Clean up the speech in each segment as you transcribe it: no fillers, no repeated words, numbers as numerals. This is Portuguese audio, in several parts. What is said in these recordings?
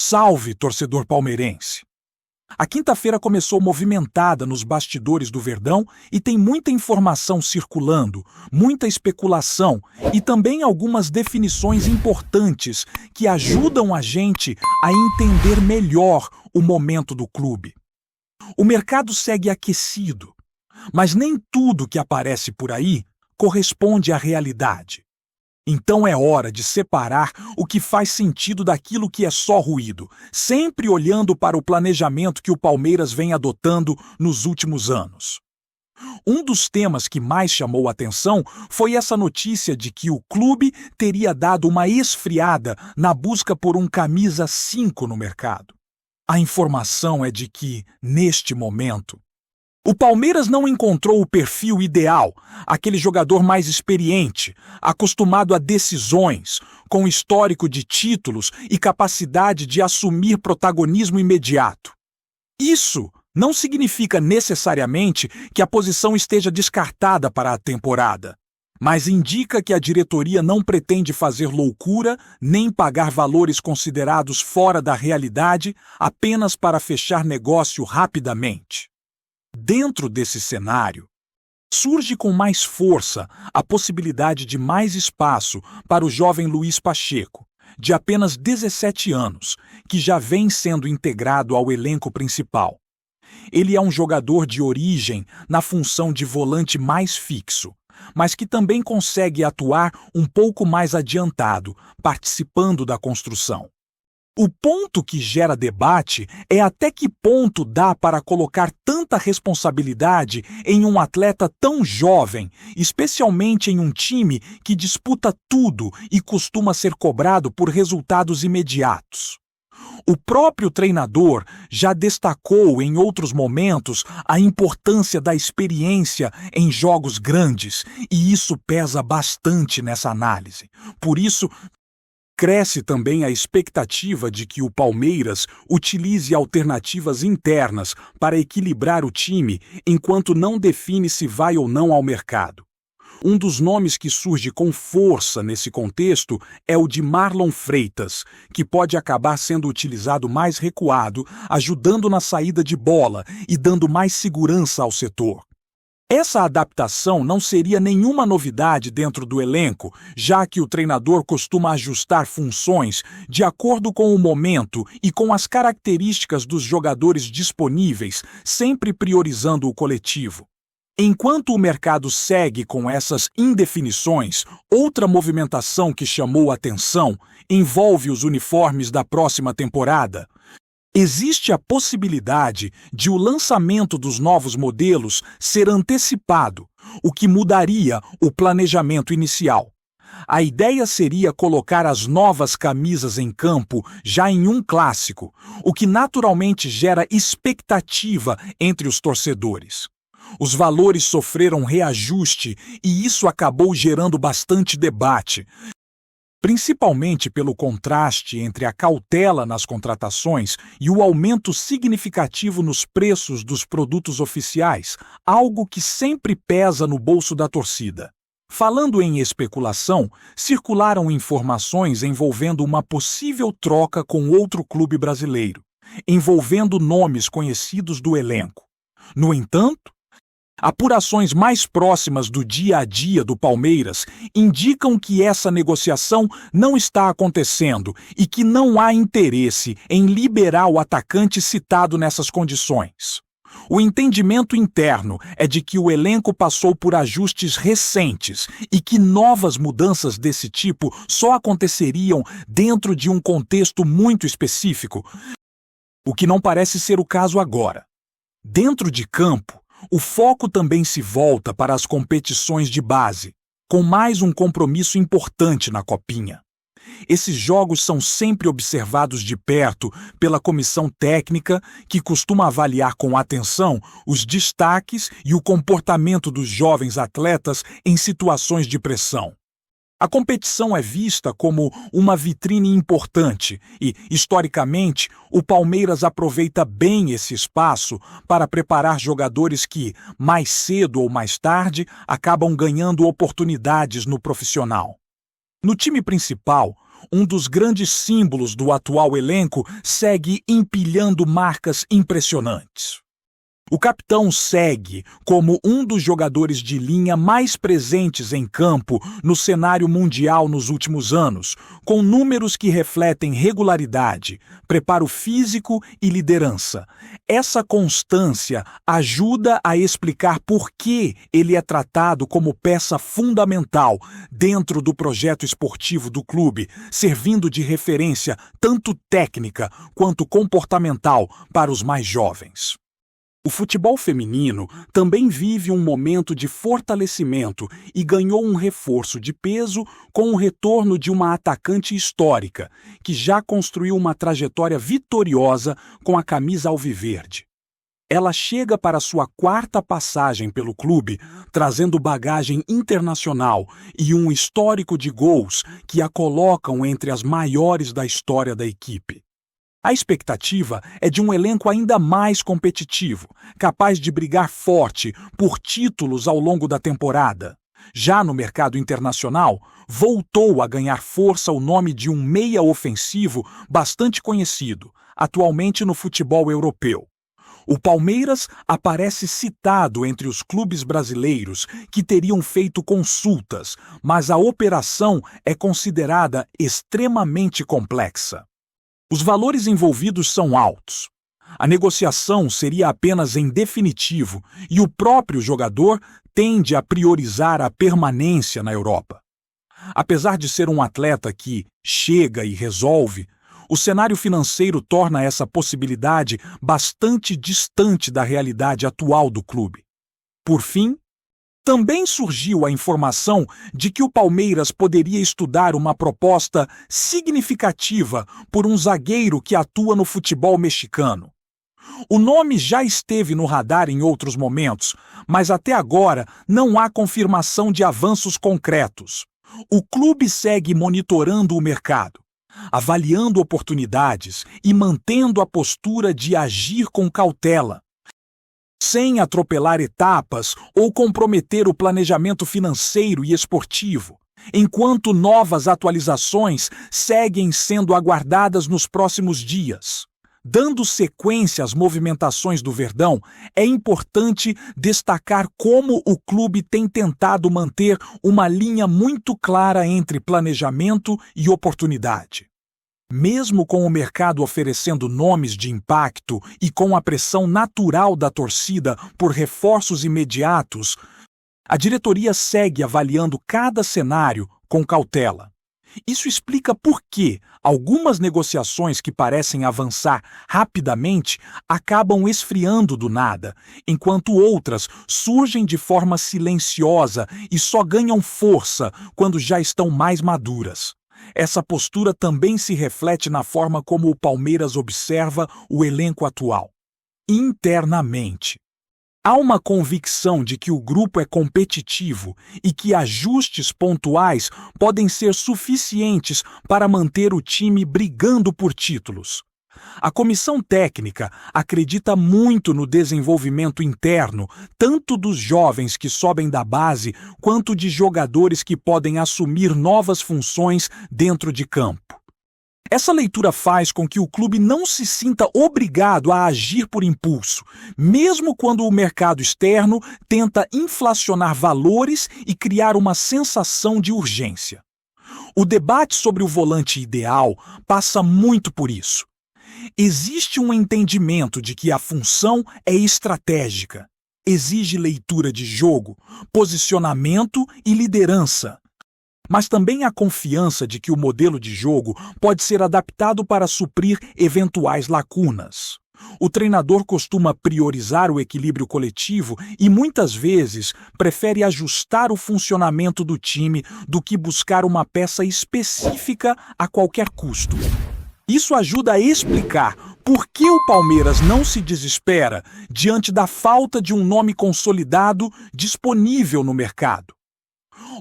Salve, torcedor palmeirense! A quinta-feira começou movimentada nos bastidores do Verdão e tem muita informação circulando, muita especulação e também algumas definições importantes que ajudam a gente a entender melhor o momento do clube. O mercado segue aquecido, mas nem tudo que aparece por aí corresponde à realidade. Então é hora de separar o que faz sentido daquilo que é só ruído, sempre olhando para o planejamento que o Palmeiras vem adotando nos últimos anos. Um dos temas que mais chamou a atenção foi essa notícia de que o clube teria dado uma esfriada na busca por um camisa 5 no mercado. A informação é de que, neste momento, o Palmeiras não encontrou o perfil ideal, aquele jogador mais experiente, acostumado a decisões, com histórico de títulos e capacidade de assumir protagonismo imediato. Isso não significa necessariamente que a posição esteja descartada para a temporada, mas indica que a diretoria não pretende fazer loucura nem pagar valores considerados fora da realidade apenas para fechar negócio rapidamente. Dentro desse cenário, surge com mais força a possibilidade de mais espaço para o jovem Luiz Pacheco, de apenas 17 anos, que já vem sendo integrado ao elenco principal. Ele é um jogador de origem na função de volante mais fixo, mas que também consegue atuar um pouco mais adiantado, participando da construção. O ponto que gera debate é até que ponto dá para colocar tanta responsabilidade em um atleta tão jovem, especialmente em um time que disputa tudo e costuma ser cobrado por resultados imediatos. O próprio treinador já destacou em outros momentos a importância da experiência em jogos grandes, e isso pesa bastante nessa análise. Por isso, cresce também a expectativa de que o Palmeiras utilize alternativas internas para equilibrar o time enquanto não define se vai ou não ao mercado. Um dos nomes que surge com força nesse contexto é o de Marlon Freitas, que pode acabar sendo utilizado mais recuado, ajudando na saída de bola e dando mais segurança ao setor. Essa adaptação não seria nenhuma novidade dentro do elenco, já que o treinador costuma ajustar funções de acordo com o momento e com as características dos jogadores disponíveis, sempre priorizando o coletivo. Enquanto o mercado segue com essas indefinições, outra movimentação que chamou a atenção envolve os uniformes da próxima temporada. Existe a possibilidade de o lançamento dos novos modelos ser antecipado, o que mudaria o planejamento inicial. A ideia seria colocar as novas camisas em campo já em um clássico, o que naturalmente gera expectativa entre os torcedores. Os valores sofreram reajuste e isso acabou gerando bastante debate, principalmente pelo contraste entre a cautela nas contratações e o aumento significativo nos preços dos produtos oficiais, algo que sempre pesa no bolso da torcida. Falando em especulação, circularam informações envolvendo uma possível troca com outro clube brasileiro, envolvendo nomes conhecidos do elenco. No entanto, apurações mais próximas do dia a dia do Palmeiras indicam que essa negociação não está acontecendo e que não há interesse em liberar o atacante citado nessas condições. O entendimento interno é de que o elenco passou por ajustes recentes e que novas mudanças desse tipo só aconteceriam dentro de um contexto muito específico, o que não parece ser o caso agora. Dentro de campo, o foco também se volta para as competições de base, com mais um compromisso importante na Copinha. Esses jogos são sempre observados de perto pela comissão técnica, que costuma avaliar com atenção os destaques e o comportamento dos jovens atletas em situações de pressão. A competição é vista como uma vitrine importante e, historicamente, o Palmeiras aproveita bem esse espaço para preparar jogadores que, mais cedo ou mais tarde, acabam ganhando oportunidades no profissional. No time principal, um dos grandes símbolos do atual elenco, segue empilhando marcas impressionantes. O capitão segue como um dos jogadores de linha mais presentes em campo no cenário mundial nos últimos anos, com números que refletem regularidade, preparo físico e liderança. Essa constância ajuda a explicar por que ele é tratado como peça fundamental dentro do projeto esportivo do clube, servindo de referência tanto técnica quanto comportamental para os mais jovens. O futebol feminino também vive um momento de fortalecimento e ganhou um reforço de peso com o retorno de uma atacante histórica, que já construiu uma trajetória vitoriosa com a camisa alviverde. Ela chega para sua quarta passagem pelo clube, trazendo bagagem internacional e um histórico de gols que a colocam entre as maiores da história da equipe. A expectativa é de um elenco ainda mais competitivo, capaz de brigar forte por títulos ao longo da temporada. Já no mercado internacional, voltou a ganhar força o nome de um meia ofensivo bastante conhecido, atualmente no futebol europeu. O Palmeiras aparece citado entre os clubes brasileiros que teriam feito consultas, mas a operação é considerada extremamente complexa. Os valores envolvidos são altos. A negociação seria apenas em definitivo e o próprio jogador tende a priorizar a permanência na Europa. Apesar de ser um atleta que chega e resolve, o cenário financeiro torna essa possibilidade bastante distante da realidade atual do clube. Por fim, também surgiu a informação de que o Palmeiras poderia estudar uma proposta significativa por um zagueiro que atua no futebol mexicano. O nome já esteve no radar em outros momentos, mas até agora não há confirmação de avanços concretos. O clube segue monitorando o mercado, avaliando oportunidades e mantendo a postura de agir com cautela, sem atropelar etapas ou comprometer o planejamento financeiro e esportivo, enquanto novas atualizações seguem sendo aguardadas nos próximos dias. Dando sequência às movimentações do Verdão, é importante destacar como o clube tem tentado manter uma linha muito clara entre planejamento e oportunidade. Mesmo com o mercado oferecendo nomes de impacto e com a pressão natural da torcida por reforços imediatos, a diretoria segue avaliando cada cenário com cautela. Isso explica por que algumas negociações que parecem avançar rapidamente acabam esfriando do nada, enquanto outras surgem de forma silenciosa e só ganham força quando já estão mais maduras. Essa postura também se reflete na forma como o Palmeiras observa o elenco atual. Internamente, há uma convicção de que o grupo é competitivo e que ajustes pontuais podem ser suficientes para manter o time brigando por títulos. A comissão técnica acredita muito no desenvolvimento interno, tanto dos jovens que sobem da base, quanto de jogadores que podem assumir novas funções dentro de campo. Essa leitura faz com que o clube não se sinta obrigado a agir por impulso, mesmo quando o mercado externo tenta inflacionar valores e criar uma sensação de urgência. O debate sobre o volante ideal passa muito por isso. Existe um entendimento de que a função é estratégica, exige leitura de jogo, posicionamento e liderança. Mas também há confiança de que o modelo de jogo pode ser adaptado para suprir eventuais lacunas. O treinador costuma priorizar o equilíbrio coletivo e muitas vezes prefere ajustar o funcionamento do time do que buscar uma peça específica a qualquer custo. Isso ajuda a explicar por que o Palmeiras não se desespera diante da falta de um nome consolidado disponível no mercado.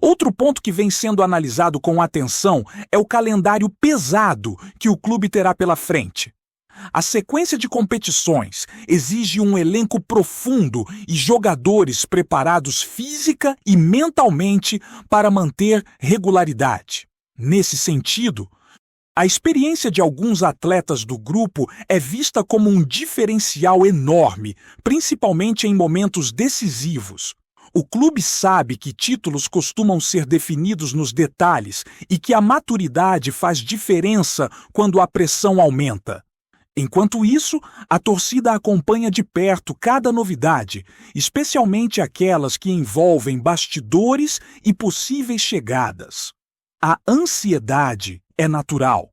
Outro ponto que vem sendo analisado com atenção é o calendário pesado que o clube terá pela frente. A sequência de competições exige um elenco profundo e jogadores preparados física e mentalmente para manter regularidade. Nesse sentido, A experiência de alguns atletas do grupo é vista como um diferencial enorme, principalmente em momentos decisivos. O clube sabe que títulos costumam ser definidos nos detalhes e que a maturidade faz diferença quando a pressão aumenta. Enquanto isso, a torcida acompanha de perto cada novidade, especialmente aquelas que envolvem bastidores e possíveis chegadas. A ansiedade é natural,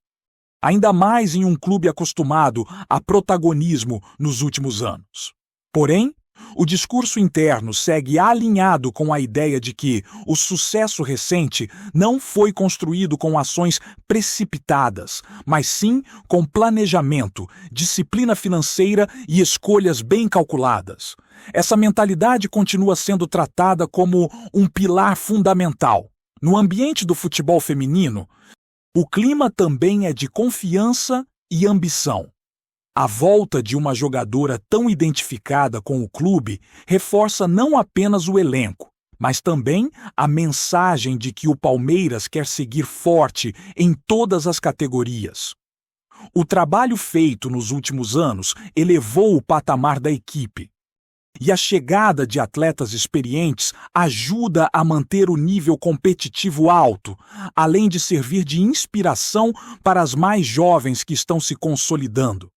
ainda mais em um clube acostumado a protagonismo nos últimos anos. Porém, o discurso interno segue alinhado com a ideia de que o sucesso recente não foi construído com ações precipitadas, mas sim com planejamento, disciplina financeira e escolhas bem calculadas. Essa mentalidade continua sendo tratada como um pilar fundamental. No ambiente do futebol feminino, o clima também é de confiança e ambição. A volta de uma jogadora tão identificada com o clube reforça não apenas o elenco, mas também a mensagem de que o Palmeiras quer seguir forte em todas as categorias. O trabalho feito nos últimos anos elevou o patamar da equipe. E a chegada de atletas experientes ajuda a manter o nível competitivo alto, além de servir de inspiração para as mais jovens que estão se consolidando.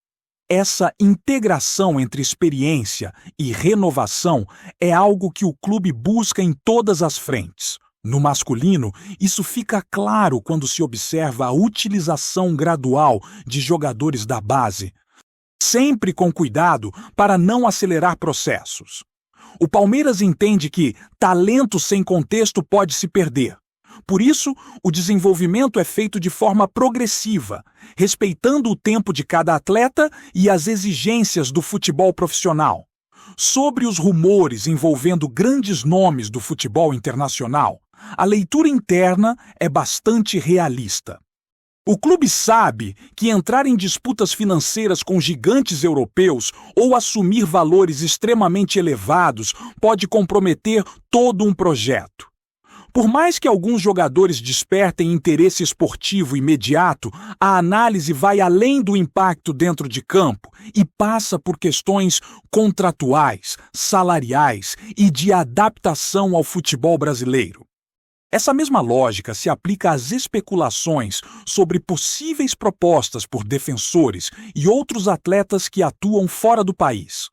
Essa integração entre experiência e renovação é algo que o clube busca em todas as frentes. No masculino, isso fica claro quando se observa a utilização gradual de jogadores da base, sempre com cuidado para não acelerar processos. O Palmeiras entende que talento sem contexto pode se perder. Por isso, o desenvolvimento é feito de forma progressiva, respeitando o tempo de cada atleta e as exigências do futebol profissional. Sobre os rumores envolvendo grandes nomes do futebol internacional, a leitura interna é bastante realista. O clube sabe que entrar em disputas financeiras com gigantes europeus ou assumir valores extremamente elevados pode comprometer todo um projeto. Por mais que alguns jogadores despertem interesse esportivo imediato, a análise vai além do impacto dentro de campo e passa por questões contratuais, salariais e de adaptação ao futebol brasileiro. Essa mesma lógica se aplica às especulações sobre possíveis propostas por defensores e outros atletas que atuam fora do país.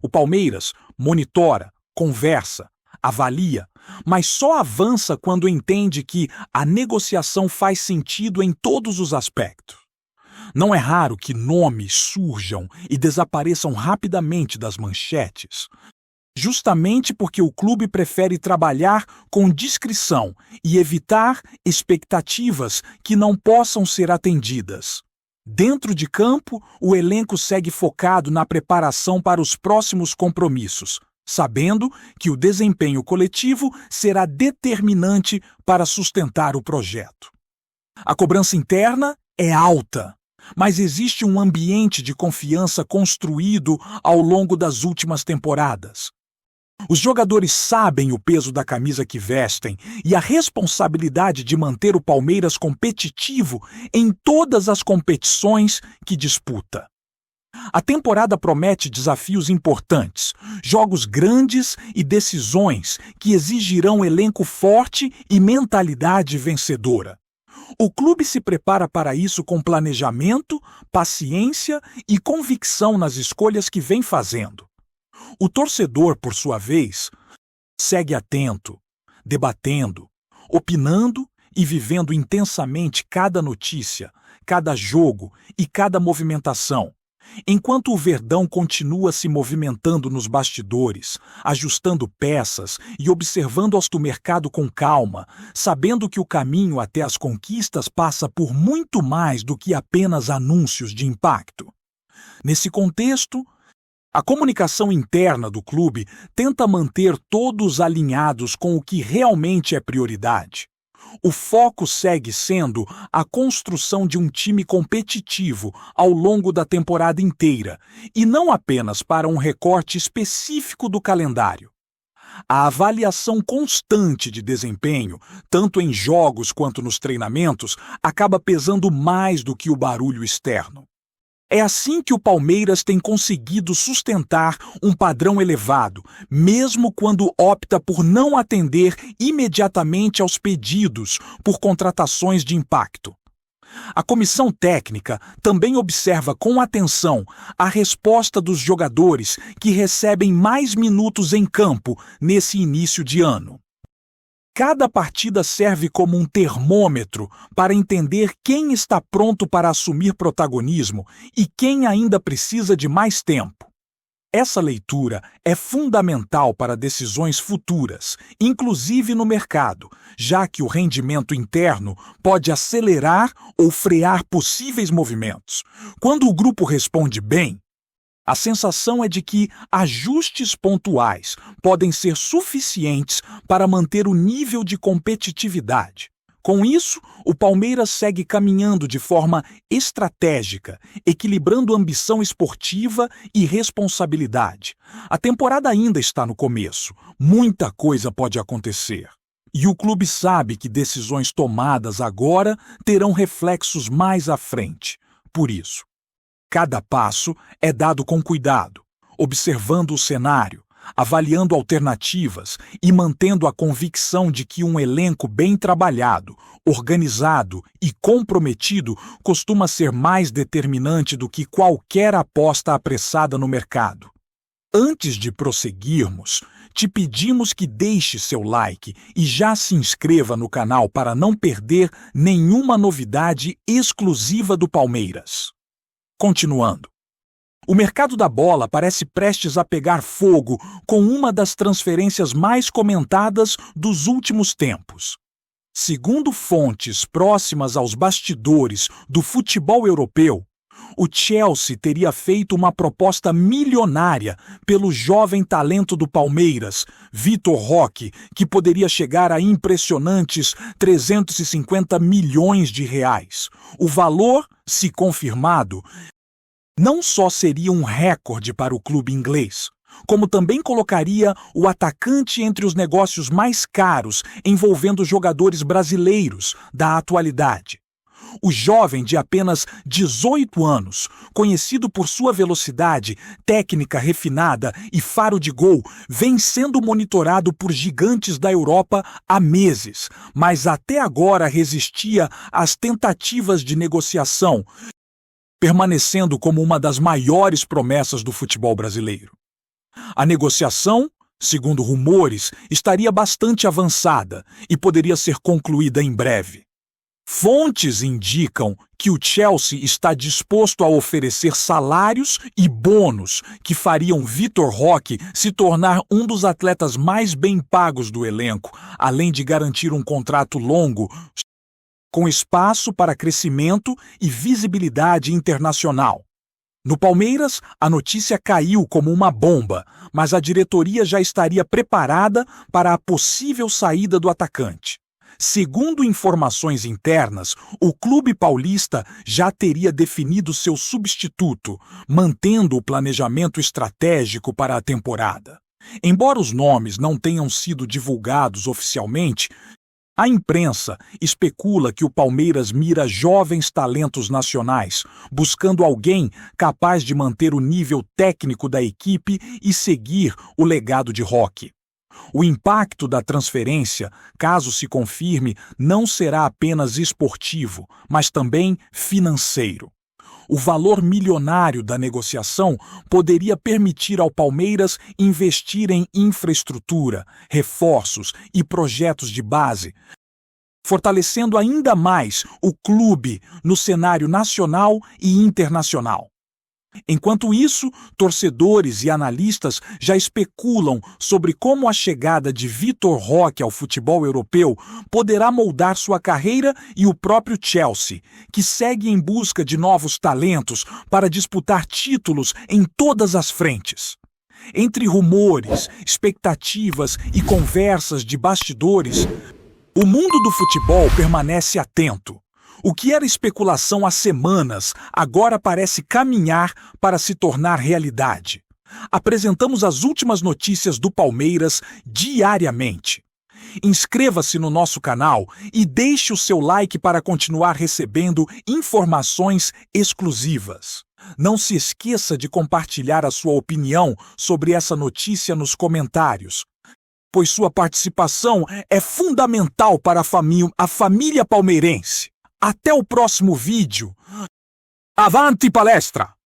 O Palmeiras monitora, conversa, avalia, mas só avança quando entende que a negociação faz sentido em todos os aspectos. Não é raro que nomes surjam e desapareçam rapidamente das manchetes, justamente porque o clube prefere trabalhar com discrição e evitar expectativas que não possam ser atendidas. Dentro de campo, o elenco segue focado na preparação para os próximos compromissos, sabendo que o desempenho coletivo será determinante para sustentar o projeto. A cobrança interna é alta, mas existe um ambiente de confiança construído ao longo das últimas temporadas. Os jogadores sabem o peso da camisa que vestem e a responsabilidade de manter o Palmeiras competitivo em todas as competições que disputa. A temporada promete desafios importantes, jogos grandes e decisões que exigirão elenco forte e mentalidade vencedora. O clube se prepara para isso com planejamento, paciência e convicção nas escolhas que vem fazendo. O torcedor, por sua vez, segue atento, debatendo, opinando e vivendo intensamente cada notícia, cada jogo e cada movimentação, enquanto o Verdão continua se movimentando nos bastidores, ajustando peças e observando o mercado com calma, sabendo que o caminho até as conquistas passa por muito mais do que apenas anúncios de impacto. Nesse contexto, a comunicação interna do clube tenta manter todos alinhados com o que realmente é prioridade. O foco segue sendo a construção de um time competitivo ao longo da temporada inteira, e não apenas para um recorte específico do calendário. A avaliação constante de desempenho, tanto em jogos quanto nos treinamentos, acaba pesando mais do que o barulho externo. É assim que o Palmeiras tem conseguido sustentar um padrão elevado, mesmo quando opta por não atender imediatamente aos pedidos por contratações de impacto. A comissão técnica também observa com atenção a resposta dos jogadores que recebem mais minutos em campo nesse início de ano. Cada partida serve como um termômetro para entender quem está pronto para assumir protagonismo e quem ainda precisa de mais tempo. Essa leitura é fundamental para decisões futuras, inclusive no mercado, já que o rendimento interno pode acelerar ou frear possíveis movimentos. Quando o grupo responde bem, a sensação é de que ajustes pontuais podem ser suficientes para manter o nível de competitividade. Com isso, o Palmeiras segue caminhando de forma estratégica, equilibrando ambição esportiva e responsabilidade. A temporada ainda está no começo, muita coisa pode acontecer. E o clube sabe que decisões tomadas agora terão reflexos mais à frente. Por isso, cada passo é dado com cuidado, observando o cenário, avaliando alternativas e mantendo a convicção de que um elenco bem trabalhado, organizado e comprometido costuma ser mais determinante do que qualquer aposta apressada no mercado. Antes de prosseguirmos, te pedimos que deixe seu like e já se inscreva no canal para não perder nenhuma novidade exclusiva do Palmeiras. Continuando. O mercado da bola parece prestes a pegar fogo com uma das transferências mais comentadas dos últimos tempos. Segundo fontes próximas aos bastidores do futebol europeu, o Chelsea teria feito uma proposta milionária pelo jovem talento do Palmeiras, Vitor Roque, que poderia chegar a impressionantes 350 milhões de reais. O valor, se confirmado, não só seria um recorde para o clube inglês, como também colocaria o atacante entre os negócios mais caros envolvendo jogadores brasileiros da atualidade. O jovem de apenas 18 anos, conhecido por sua velocidade, técnica refinada e faro de gol, vem sendo monitorado por gigantes da Europa há meses, mas até agora resistia às tentativas de negociação, permanecendo como uma das maiores promessas do futebol brasileiro. A negociação, segundo rumores, estaria bastante avançada e poderia ser concluída em breve. Fontes indicam que o Chelsea está disposto a oferecer salários e bônus que fariam Vitor Roque se tornar um dos atletas mais bem pagos do elenco, além de garantir um contrato longo, com espaço para crescimento e visibilidade internacional. No Palmeiras, a notícia caiu como uma bomba, mas a diretoria já estaria preparada para a possível saída do atacante. Segundo informações internas, o clube paulista já teria definido seu substituto, mantendo o planejamento estratégico para a temporada. Embora os nomes não tenham sido divulgados oficialmente, a imprensa especula que o Palmeiras mira jovens talentos nacionais, buscando alguém capaz de manter o nível técnico da equipe e seguir o legado de Roque. O impacto da transferência, caso se confirme, não será apenas esportivo, mas também financeiro. O valor milionário da negociação poderia permitir ao Palmeiras investir em infraestrutura, reforços e projetos de base, fortalecendo ainda mais o clube no cenário nacional e internacional. Enquanto isso, torcedores e analistas já especulam sobre como a chegada de Vitor Roque ao futebol europeu poderá moldar sua carreira e o próprio Chelsea, que segue em busca de novos talentos para disputar títulos em todas as frentes. Entre rumores, expectativas e conversas de bastidores, o mundo do futebol permanece atento. O que era especulação há semanas agora parece caminhar para se tornar realidade. Apresentamos as últimas notícias do Palmeiras diariamente. Inscreva-se no nosso canal e deixe o seu like para continuar recebendo informações exclusivas. Não se esqueça de compartilhar a sua opinião sobre essa notícia nos comentários, pois sua participação é fundamental para a família palmeirense. Até o próximo vídeo. Avante palestra!